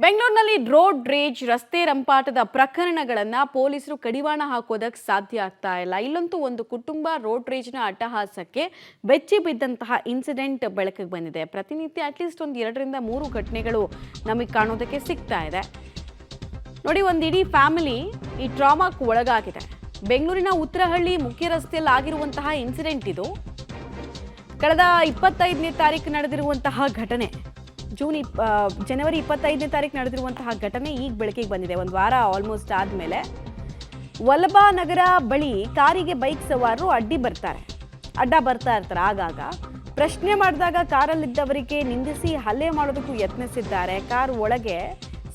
ಬೆಂಗಳೂರಿನಲ್ಲಿ ರೋಡ್ ರೇಜ್ ರಸ್ತೆ ರಂಪಾಟದ ಪ್ರಕರಣಗಳನ್ನು ಪೊಲೀಸರು ಕಡಿವಾಣ ಹಾಕೋದಕ್ಕೆ ಸಾಧ್ಯ ಆಗ್ತಾ ಇಲ್ಲ. ಇಲ್ಲಂತೂ ಒಂದು ಕುಟುಂಬ ರೋಡ್ ರೇಜ್ನ ಅಟ್ಟಹಾಸಕ್ಕೆ ಬೆಚ್ಚಿ ಬಿದ್ದಂತಹ ಇನ್ಸಿಡೆಂಟ್ ಬೆಳಕಿಗೆ ಬಂದಿದೆ. ಪ್ರತಿನಿತ್ಯ ಅಟ್ಲೀಸ್ಟ್ ಒಂದು 2ರಿಂದ 3 ಘಟನೆಗಳು ನಮಗೆ ಕಾಣೋದಕ್ಕೆ ಸಿಗ್ತಾ ಇದೆ. ನೋಡಿ, ಒಂದು ಇಡೀ ಫ್ಯಾಮಿಲಿ ಈ ಟ್ರಾಮಾಕ್ಕೆ ಒಳಗಾಗಿದೆ. ಬೆಂಗಳೂರಿನ ಉತ್ತರಹಳ್ಳಿ ಮುಖ್ಯ ರಸ್ತೆಯಲ್ಲಿ ಆಗಿರುವಂತಹ ಇನ್ಸಿಡೆಂಟ್ ಇದು. ಕಳೆದ 25ನೇ ತಾರೀಕು ನಡೆದಿರುವಂತಹ ಘಟನೆ. ಜನವರಿ 25ನೇ ತಾರೀಕು ನಡೆದಿರುವಂತಹ ಘಟನೆ ಈಗ ಬೆಳಕಿಗೆ ಬಂದಿದೆ. ಒಂದು ವಾರ ಆಲ್ಮೋಸ್ಟ್ ಆದಮೇಲೆ ವಲ್ಲಭಾ ನಗರ ಬಳಿ ಕಾರಿಗೆ ಬೈಕ್ ಸವಾರರು ಅಡ್ಡ ಬರ್ತಾ ಇರ್ತಾರೆ. ಆಗಾಗ ಪ್ರಶ್ನೆ ಮಾಡಿದಾಗ ಕಾರಲ್ಲಿದ್ದವರಿಗೆ ನಿಂದಿಸಿ ಹಲ್ಲೆ ಮಾಡೋದಕ್ಕೂ ಯತ್ನಿಸಿದ್ದಾರೆ. ಕಾರ್ ಒಳಗೆ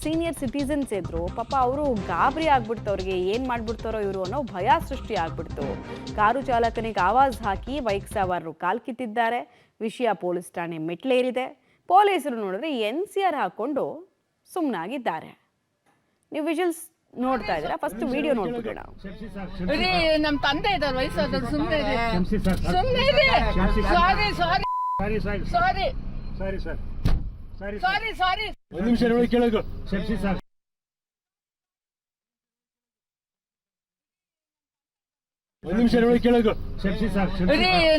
ಸೀನಿಯರ್ ಸಿಟಿಸನ್ಸ್ ಇದ್ರು. ಪಾಪ ಅವರು ಗಾಬರಿ ಆಗ್ಬಿಡ್ತು. ಅವ್ರಿಗೆ ಏನು ಮಾಡ್ಬಿಡ್ತಾರೋ ಇವರು ಅನ್ನೋ ಭಯ ಸೃಷ್ಟಿ ಆಗ್ಬಿಡ್ತು. ಕಾರು ಚಾಲಕನಿಗೆ ಆವಾಜ್ ಹಾಕಿ ಬೈಕ್ ಸವಾರರು ಕಾಲ್ ಕಿತ್ತಿದ್ದಾರೆ. ವಿಷಯ ಪೊಲೀಸ್ ಠಾಣೆ ಮೆಟ್ಲೇರಿದೆ. ಪೊಲೀಸರು ನೋಡಿದ್ರೆ NCR ಹಾಕೊಂಡು ಸುಮ್ಮನಾಗಿದ್ದಾರೆ. ನೀವು ವಿಜುವಲ್ಸ್ ನೋಡ್ತಾ ಇದ್ದೀರಾ? ಫಸ್ಟ್ ವಿಡಿಯೋ ನೋಡ್ಬಿಡೋಣ. ನಮ್ಮ ತಂದೆ ಇದ್ದಾರೆ, ವಯಸ್ಸಾದವ್ರು. ಸುಮ್ಮನೆ ಸಾರಿ ಒಂದು ನಿಮಿಷ ನೋಡಿ, ಕೇಳೋದು ಒಂದು ನಿಮಿಷ ನೋಡಿ, ಕೇಳೋದು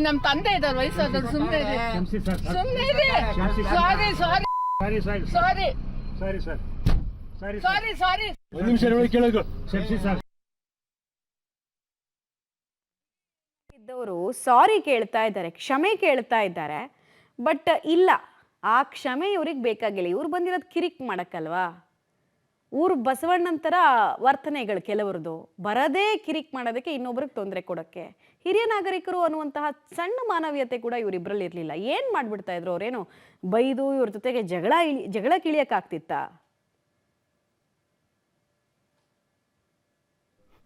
ನಮ್ಮ ತಂದೆ ಇದ್ದಾರೆ, ವಯಸ್ಸಾದವ್ರು. ಸುಮ್ಮನೆ ಸಾರಿ ಒಂದು ನಿಮಿಷ ನೋಡಿ, ಕೇಳೋದು ಇದ್ದವರು ಸಾರಿ ಕೇಳ್ತಾ ಇದ್ದಾರೆ, ಕ್ಷಮೆ ಕೇಳ್ತಾ ಇದ್ದಾರೆ. ಬಟ್ ಇಲ್ಲ, ಆ ಕ್ಷಮೆ ಇವ್ರಿಗೆ ಬೇಕಾಗಿಲ್ಲ. ಇವ್ರು ಬಂದಿರೋದು ಕಿರಿಕ್ ಮಾಡಕ್ಕಲ್ವಾ? ಊರು ಬಸವಣ್ಣಂತರ ವರ್ತನೆಗಳು ಕೆಲವರದು. ಬರದೇ ಕಿರಿಕ್ ಮಾಡೋದಕ್ಕೆ, ಇನ್ನೊಬ್ರಿಗೆ ತೊಂದರೆ ಕೊಡೋಕ್ಕೆ. ಹಿರಿಯ ನಾಗರಿಕರು ಅನ್ನುವಂತಹ ಸಣ್ಣ ಮಾನವೀಯತೆ ಕೂಡ ಇವರಿಬ್ಬರಲ್ಲಿ ಇರಲಿಲ್ಲ. ಏನು ಮಾಡಿಬಿಡ್ತಾ ಇದ್ರು? ಅವರೇನು ಬೈದು ಇವ್ರ ಜೊತೆಗೆ ಜಗಳ ಕಿಳಿಯಕ್ಕಾಗ್ತಿತ್ತಾ?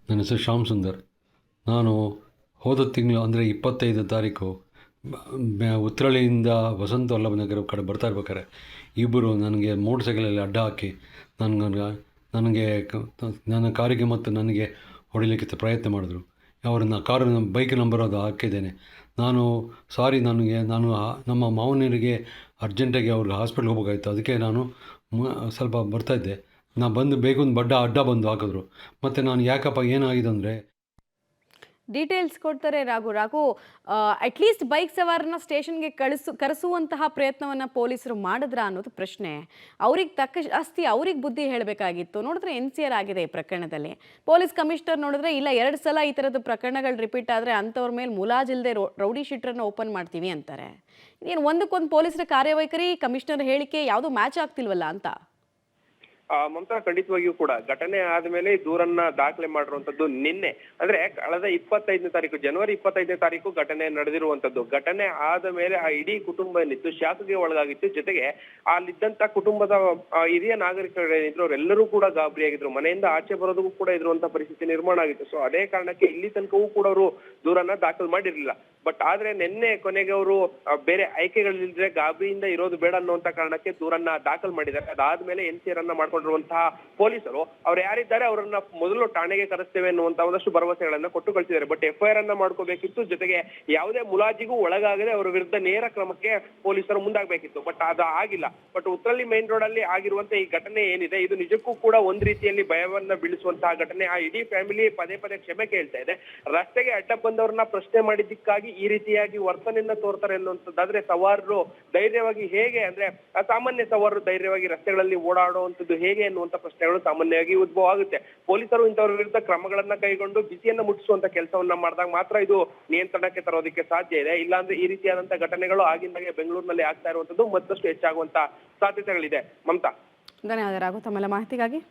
ನನ್ನ ಹೆಸರು ಶ್ಯಾಮ್ ಸುಂದರ್. ನಾನು ಹೋದ ತಿಂಗಳು ಅಂದರೆ 25ನೇ ತಾರೀಕು ಉತ್ತರಳ್ಳಿಯಿಂದ ವಸಂತ ವಲ್ಲಭ ನಗರ ಕಡೆ ಬರ್ತಾ ಇರ್ಬೇಕಾರೆ ಇಬ್ಬರು ನನಗೆ ಮೋಟರ್ ಸೈಕಲಲ್ಲಿ ಅಡ್ಡ ಹಾಕಿ ನನ್ನ ಕಾರಿಗೆ ಮತ್ತು ನನಗೆ ಹೊಡಿಲಿಕ್ಕೆ ಪ್ರಯತ್ನ ಮಾಡಿದ್ರು. ಅವ್ರನ್ನ ಬೈಕ್ ನಂಬರ್ ಅದು ಹಾಕಿದ್ದೇನೆ. ನಾನು ನಮ್ಮ ಮಾವನರಿಗೆ ಅರ್ಜೆಂಟಾಗಿ ಅವ್ರಿಗೆ ಹಾಸ್ಪಿಟ್ಲ್ಗೆ ಹೋಗ್ಬೇಕಾಯ್ತು. ಅದಕ್ಕೆ ನಾನು ಸ್ವಲ್ಪ ಬರ್ತಾಯಿದ್ದೆ. ನಾನು ಬಂದು ಬೇಗೊಂದು ಅಡ್ಡ ಬಂದು ಹಾಕಿದ್ರು. ಮತ್ತು ನಾನು ಯಾಕಪ್ಪ ಏನಾಗಿದೆ ಅಂದರೆ ಡೀಟೇಲ್ಸ್ ಕೊಡ್ತಾರೆ ರಾಘು. ಅಟ್ಲೀಸ್ಟ್ ಬೈಕ್ ಸವಾರನ ಸ್ಟೇಷನ್ಗೆ ಕರೆಸುವಂತಹ ಪ್ರಯತ್ನವನ್ನು ಪೊಲೀಸರು ಮಾಡಿದ್ರ ಅನ್ನೋದು ಪ್ರಶ್ನೆ. ಅವ್ರಿಗೆ ತಕ್ಕ ಜಾಸ್ತಿ ಅವ್ರಿಗೆ ಬುದ್ಧಿ ಹೇಳಬೇಕಾಗಿತ್ತು. ನೋಡಿದ್ರೆ NCR ಆಗಿದೆ ಈ ಪ್ರಕರಣದಲ್ಲಿ. ಪೊಲೀಸ್ ಕಮಿಷನರ್ ನೋಡಿದ್ರೆ ಇಲ್ಲ, 2 ಸಲ ಈ ಥರದ್ದು ಪ್ರಕರಣಗಳು ರಿಪೀಟ್ ಆದರೆ ಅಂಥವ್ರ ಮೇಲೆ ಮುಲಾಜಿಲ್ಲದೆ ರೌಡಿ ಶೀಟ್ರನ್ನು ಓಪನ್ ಮಾಡ್ತೀವಿ ಅಂತಾರೆ. ಏನು ಒಂದಕ್ಕೊಂದು ಪೊಲೀಸರ ಕಾರ್ಯವೈಖರಿ, ಕಮಿಷನರ್ ಹೇಳಿಕೆ ಯಾವುದು ಮ್ಯಾಚ್ ಆಗ್ತಿಲ್ವಲ್ಲ ಅಂತ. ಮಮತಾ, ಖಂಡಿತವಾಗಿಯೂ ಕೂಡ ಘಟನೆ ಆದ್ಮೇಲೆ ದೂರನ್ನ ದಾಖಲೆ ಮಾಡಿರುವಂತದ್ದು ನಿನ್ನೆ. ಅಂದ್ರೆ ಕಳೆದ 25ನೇ ತಾರೀಕು, ಜನವರಿ 25ನೇ ತಾರೀಕು ಘಟನೆ ನಡೆದಿರುವಂತದ್ದು. ಘಟನೆ ಆದ ಮೇಲೆ ಆ ಇಡೀ ಕುಟುಂಬ ಏನಿತ್ತು ಶಾಖಗೆ ಒಳಗಾಗಿತ್ತು. ಜೊತೆಗೆ ಅಲ್ಲಿದ್ದಂತ ಕುಟುಂಬದ ಹಿರಿಯ ನಾಗರಿಕರೇನಿದ್ರು ಅವರೆಲ್ಲರೂ ಕೂಡ ಗಾಬರಿಯಾಗಿದ್ರು. ಮನೆಯಿಂದ ಆಚೆ ಬರೋದಕ್ಕೂ ಕೂಡ ಇರುವಂತ ಪರಿಸ್ಥಿತಿ ನಿರ್ಮಾಣ ಆಗಿತ್ತು. ಸೊ ಅದೇ ಕಾರಣಕ್ಕೆ ಇಲ್ಲಿ ತನಕವೂ ಕೂಡ ಅವರು ದೂರನ್ನ ದಾಖಲು ಮಾಡಿರ್ಲಿಲ್ಲ. ಬಟ್ ಆದ್ರೆ ನಿನ್ನೆ ಕೊನೆಗೆ ಅವರು ಬೇರೆ ಆಯ್ಕೆಗಳಿಲ್ಲದೆ ಗಾಬರಿಯಿಂದ ಇರೋದು ಬೇಡ ಅನ್ನುವಂತ ಕಾರಣಕ್ಕೆ ದೂರನ್ನ ದಾಖಲು ಮಾಡಿದ್ದಾರೆ. ಅದಾದ್ಮೇಲೆ NCR ಅನ್ನ ಮಾಡ್ಕೊಂಡಿರುವಂತಹ ಪೊಲೀಸರು ಅವ್ರು ಯಾರಿದ್ದಾರೆ ಅವರನ್ನ ಮೊದಲು ಠಾಣೆಗೆ ಕರೆಸ್ತೇವೆ ಅನ್ನುವಂತ ಒಂದಷ್ಟು ಭರವಸೆಗಳನ್ನ ಕೊಟ್ಟು ಕಳಿಸಿದ್ದಾರೆ. ಬಟ್ FIR ಅನ್ನ ಮಾಡ್ಕೋಬೇಕಿತ್ತು. ಜೊತೆಗೆ ಯಾವುದೇ ಮುಲಾಜಿಗೂ ಒಳಗಾಗದೆ ಅವರ ವಿರುದ್ಧ ನೇರ ಕ್ರಮಕ್ಕೆ ಪೊಲೀಸರು ಮುಂದಾಗಬೇಕಿತ್ತು. ಬಟ್ ಅದು ಆಗಿಲ್ಲ. ಬಟ್ ಉತ್ತರಳ್ಳಿ ಮೇನ್ ರೋಡ್ ಅಲ್ಲಿ ಆಗಿರುವಂತ ಈ ಘಟನೆ ಏನಿದೆ, ಇದು ನಿಜಕ್ಕೂ ಕೂಡ ಒಂದ್ ರೀತಿಯಲ್ಲಿ ಭಯವನ್ನ ಬೀಳಿಸುವಂತಹ ಘಟನೆ. ಆ ಇಡೀ ಫ್ಯಾಮಿಲಿ ಪದೇ ಕ್ಷಮೆ ಕೇಳ್ತಾ ಇದೆ. ರಸ್ತೆಗೆ ಅಡ್ಡ ಬಂದವರನ್ನ ಪ್ರಶ್ನೆ ಮಾಡಿದ್ದಕ್ಕಾಗಿ ಈ ರೀತಿಯಾಗಿ ವರ್ತನೆಯನ್ನ ತೋರ್ತಾರೆ ಅನ್ನುವಂಥದ್ದಾದ್ರೆ ಸವಾರರು ಧೈರ್ಯವಾಗಿ ಹೇಗೆ, ಅಂದ್ರೆ ಸಾಮಾನ್ಯ ಸವಾರರು ಧೈರ್ಯವಾಗಿ ರಸ್ತೆಗಳಲ್ಲಿ ಓಡಾಡುವಂಥದ್ದು ಹೇಗೆ ಅನ್ನುವಂಥ ಪ್ರಶ್ನೆಗಳು ಸಾಮಾನ್ಯವಾಗಿ ಉದ್ಭವ ಆಗುತ್ತೆ. ಪೊಲೀಸರು ಇಂಥವ್ರ ವಿರುದ್ಧ ಕ್ರಮಗಳನ್ನ ಕೈಗೊಂಡು ಬಿಸಿಯನ್ನ ಮುಟ್ಟಿಸುವಂತ ಕೆಲಸವನ್ನ ಮಾಡಿದಾಗ ಮಾತ್ರ ಇದು ನಿಯಂತ್ರಣಕ್ಕೆ ತರೋದಕ್ಕೆ ಸಾಧ್ಯ ಇದೆ. ಇಲ್ಲಾಂದ್ರೆ ಈ ರೀತಿಯಾದಂತಹ ಘಟನೆಗಳು ಆಗಿಂದಾಗೆ ಬೆಂಗಳೂರಿನಲ್ಲಿ ಆಗ್ತಾ ಇರುವಂತದ್ದು ಮತ್ತಷ್ಟು ಹೆಚ್ಚಾಗುವಂತ ಸಾಧ್ಯತೆಗಳಿದೆ. ಮಮತಾ, ಧನ್ಯವಾದ ರಾಘು ತಮ್ಮೆಲ್ಲ ಮಾಹಿತಿಗಾಗಿ.